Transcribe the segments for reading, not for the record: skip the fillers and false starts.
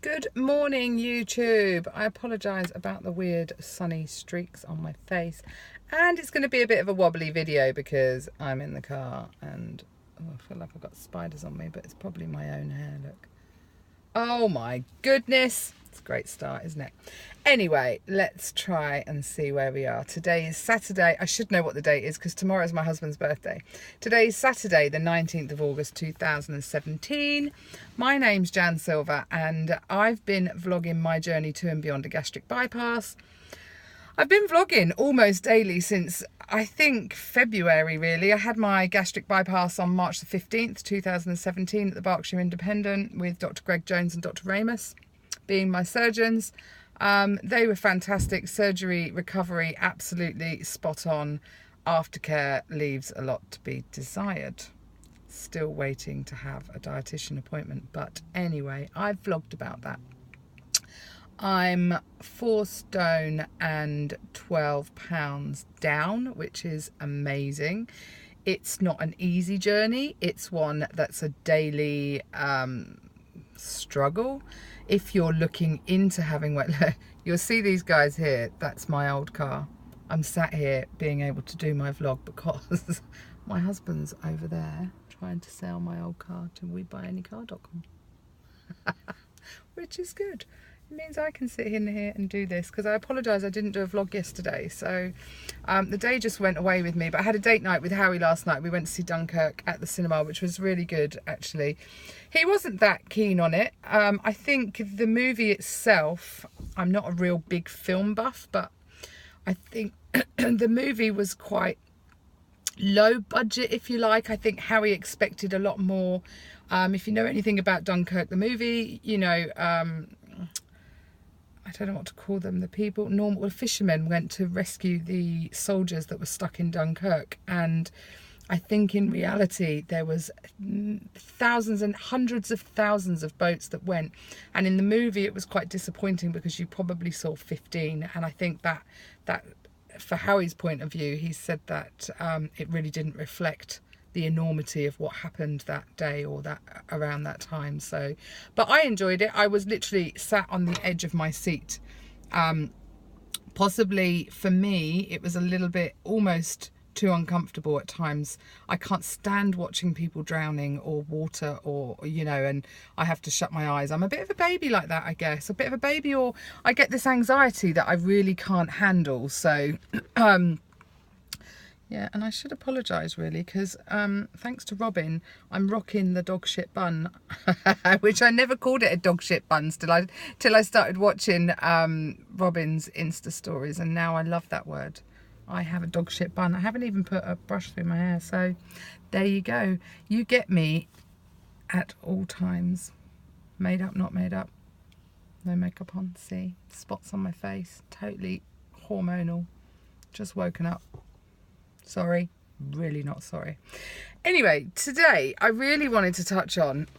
Good morning, YouTube. I apologise about the weird sunny streaks on my face, and it's going to be a bit of a wobbly video because I'm in the car and I feel like I've got spiders on me, but it's probably my own hair. Look. Oh my goodness. It's a great start, isn't it? Anyway, let's try and see where we are. Today is Saturday. I should know what the date is because tomorrow is my husband's birthday. Today is Saturday, the 19th of August, 2017. My name's Jan Silver and I've been vlogging my journey to and beyond a gastric bypass. I've been vlogging almost daily since, I think, February, really. I had my gastric bypass on March the 15th, 2017 at the Berkshire Independent with Dr. Greg Jones and Dr. Ramus being my surgeons. They were fantastic. Surgery, recovery, absolutely spot on. Aftercare leaves a lot to be desired. Still waiting to have a dietitian appointment. But anyway, I've vlogged about that. I'm 4 stone and 12 pounds down, which is amazing. It's not an easy journey. It's one that's a daily struggle. If you're looking into having weight, you'll see these guys here. That's my old car. I'm sat here being able to do my vlog because my husband's over there trying to sell my old car to WeBuyAnyCar.com, which is good. It means I can sit in here and do this because I apologise I didn't do a vlog yesterday. So the day just went away with me. But I had a date night with Howie last night. We went to see Dunkirk at the cinema, which was really good, actually. He wasn't that keen on it. I think the movie itself, I'm not a real big film buff, but I think the movie was quite low budget, if you like. I think Howie expected a lot more. If you know anything about Dunkirk, the movie, you know... I don't know what to call them, the people, normal fishermen went to rescue the soldiers that were stuck in Dunkirk, and I think in reality there was thousands and hundreds of thousands of boats that went, and in the movie it was quite disappointing because you probably saw 15, and I think that for Howie's point of view, he said that it really didn't reflect the enormity of what happened that day or that around that time. So, but I enjoyed it. I was literally sat on the edge of my seat. Possibly for me, it was a little bit almost too uncomfortable at times. I can't stand watching people drowning or water or, you know, and I have to shut my eyes. I'm a bit of a baby like that, I guess. A bit of a baby, or I get this anxiety that I really can't handle. So, yeah, and I should apologise really because thanks to Robin, I'm rocking the dog shit bun, which I never called it a dog shit bun till I started watching Robin's Insta stories, and now I love that word. I have a dog shit bun. I haven't even put a brush through my hair, so there you go. You get me at all times. Made up, not made up. No makeup on, see? Spots on my face, totally hormonal. Just woken up. Sorry, really not sorry. Anyway, today I really wanted to touch on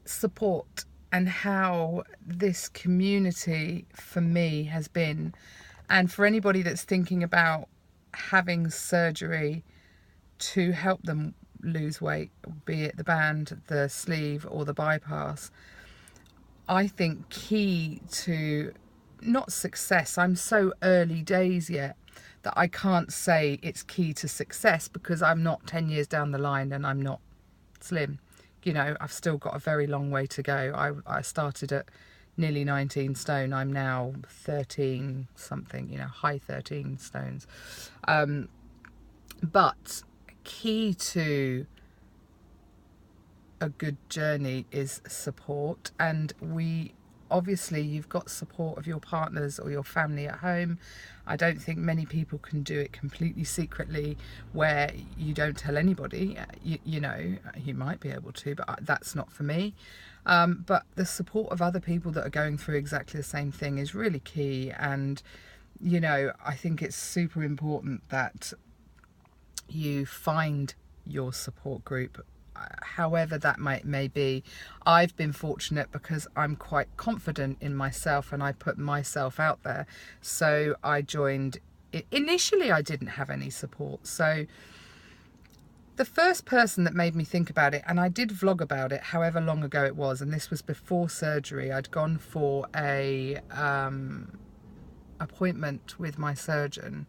support and how this community for me has been, and for anybody that's thinking about having surgery to help them lose weight, be it the band, the sleeve or the bypass. I think key to, not success, I'm so early days yet that I can't say it's key to success because I'm not 10 years down the line and I'm not slim. You know, I've still got a very long way to go. I started at nearly 19 stone. I'm now 13 something, you know, high 13 stones. But key to a good journey is support, and obviously you've got support of your partners or your family at home. I don't think many people can do it completely secretly where you don't tell anybody. You know, you might be able to, but that's not for me. But the support of other people that are going through exactly the same thing is really key. And, you know, I think it's super important that you find your support group, however that may be. I've been fortunate because I'm quite confident in myself and I put myself out there. So I joined. Initially I didn't have any support. So The first person that made me think about it, and I did vlog about it however long ago it was, and this was before surgery. I'd gone for a appointment with my surgeon,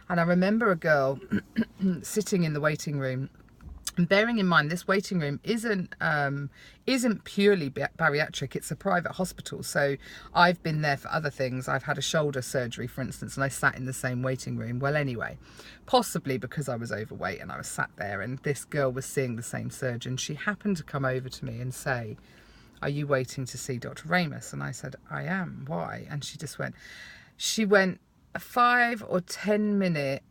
and I remember a girl sitting in the waiting room. And bearing in mind, this waiting room isn't purely bariatric. It's a private hospital. So I've been there for other things. I've had a shoulder surgery, for instance, and I sat in the same waiting room. Well, anyway, possibly because I was overweight and I was sat there, and this girl was seeing the same surgeon. She happened to come over to me and say, "Are you waiting to see Dr. Ramus?" And I said, "I am. Why?" And she went a 5 or 10 minute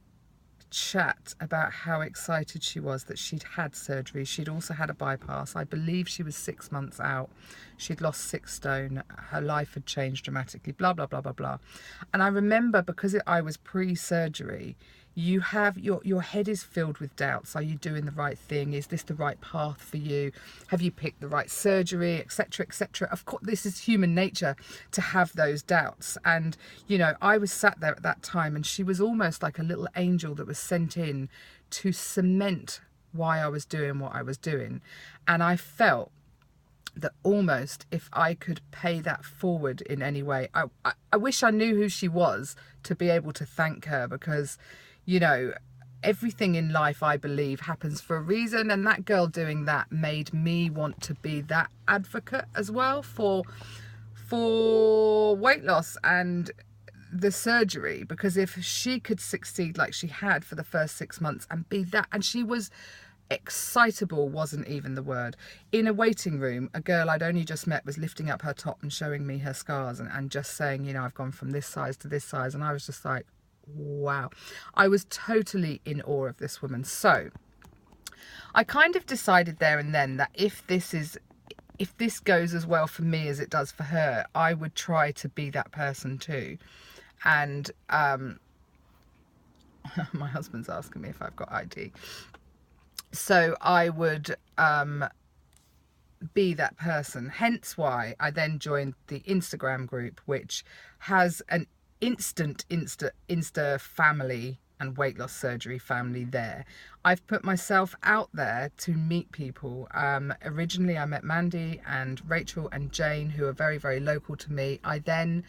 chat about how excited she was that she'd had surgery. She'd also had a bypass. I believe she was 6 months out. She'd lost 6 stone. Her life had changed dramatically, blah, blah, blah, blah, blah. And I remember, because I was pre-surgery, you have your head is filled with doubts. Are you doing the right thing? Is this the right path for you? Have you picked the right surgery, etc., etc.? Of course, this is human nature to have those doubts. And you know, I was sat there at that time, and she was almost like a little angel that was sent in to cement why I was doing what I was doing. And I felt that almost if I could pay that forward in any way, I wish I knew who she was to be able to thank her, because you know, everything in life, I believe, happens for a reason, and that girl doing that made me want to be that advocate as well for weight loss and the surgery. Because if she could succeed like she had for the first 6 months and be that, and she was excitable, wasn't even the word, in a waiting room, a girl I'd only just met was lifting up her top and showing me her scars, and just saying, you know, I've gone from this size to this size. And I was just like, wow. I was totally in awe of this woman. So I kind of decided there and then that if this goes as well for me as it does for her, I would try to be that person too. And my husband's asking me if I've got ID. So I would be that person. Hence why I then joined the Instagram group, which has an Insta family and weight loss surgery family there. I've put myself out there to meet people. Originally I met Mandy and Rachel and Jane, who are very, very local to me. I then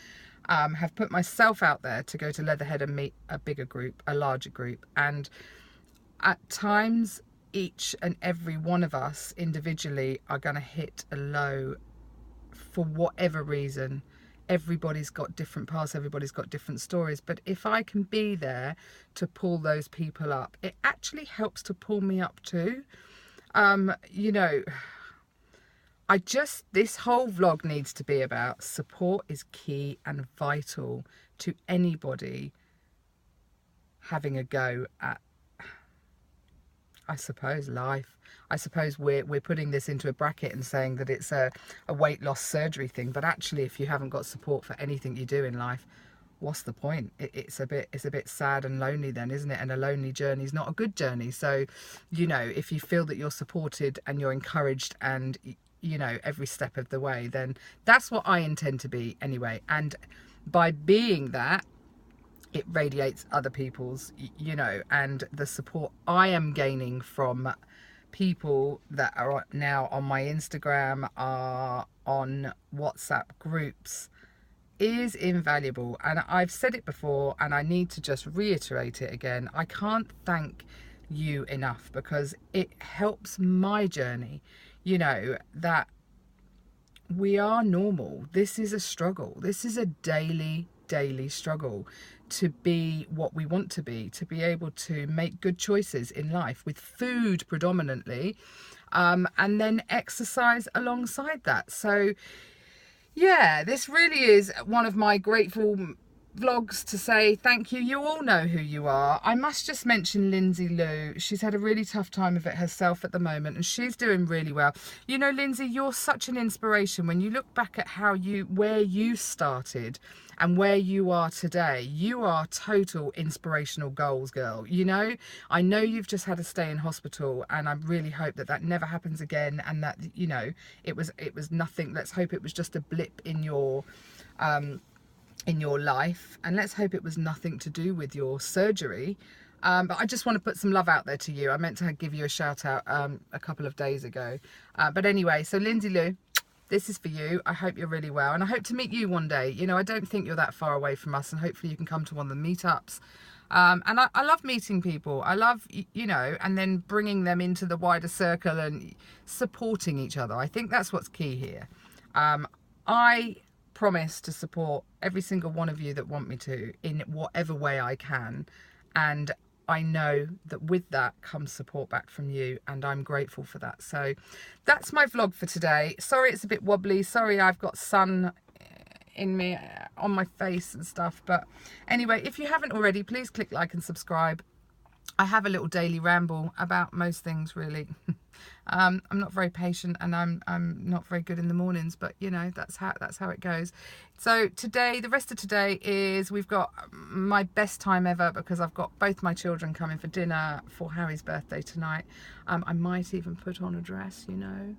have put myself out there to go to Leatherhead and meet a bigger group, a larger group. And at times, each and every one of us individually are going to hit a low for whatever reason. Everybody's got different paths, everybody's got different stories. But if I can be there to pull those people up, it actually helps to pull me up too. You know, this whole vlog needs to be about support is key and vital to anybody having a go at, I suppose, life. I suppose we're putting this into a bracket and saying that it's a weight loss surgery thing, but actually, if you haven't got support for anything you do in life, what's the point? It's a bit sad and lonely then, isn't it? And a lonely journey is not a good journey. So, you know, if you feel that you're supported and you're encouraged and, you know, every step of the way, then that's what I intend to be anyway. And by being that, it radiates other people's, you know, and the support I am gaining from people that are now on my Instagram, are on WhatsApp groups, is invaluable. And I've said it before, and I need to just reiterate it again. I can't thank you enough, because it helps my journey, you know, that we are normal. This is a struggle. This is a daily struggle to be what we want to be able to make good choices in life with food predominantly, and then exercise alongside that. So yeah, this really is one of my grateful vlogs to say thank you. You all know who you are. I must just mention Lindsay Lou. She's had a really tough time of it herself at the moment, and she's doing really well. You know, Lindsay, you're such an inspiration. When you look back at where you started and where you are today, you are total inspirational goals, girl. You know, I know you've just had to stay in hospital, and I really hope that that never happens again, and that, you know, it was nothing. Let's hope it was just a blip in your life, and let's hope it was nothing to do with your surgery. But I just want to put some love out there to you. I meant to give you a shout out a couple of days ago. But anyway, so Lindsay Lou, this is for you. I hope you're really well, and I hope to meet you one day. You know, I don't think you're that far away from us, and hopefully you can come to one of the meetups. And I love meeting people. I love, you know, and then bringing them into the wider circle and supporting each other. I think that's what's key here. I promise to support every single one of you that want me to in whatever way I can, and I know that with that comes support back from you, and I'm grateful for that. So that's my vlog for today. Sorry it's a bit wobbly, sorry I've got sun in me on my face and stuff, but anyway, if you haven't already, please click like and subscribe. I have a little daily ramble about most things, really. I'm not very patient, and I'm not very good in the mornings, but you know, that's how it goes. So today, the rest of today is, we've got my best time ever because I've got both my children coming for dinner for Harry's birthday tonight. I might even put on a dress, you know,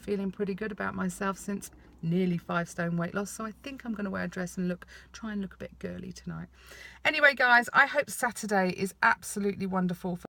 feeling pretty good about myself since nearly 5 stone weight loss, so I think I'm going to wear a dress and try and look a bit girly tonight. Anyway guys, I hope Saturday is absolutely wonderful for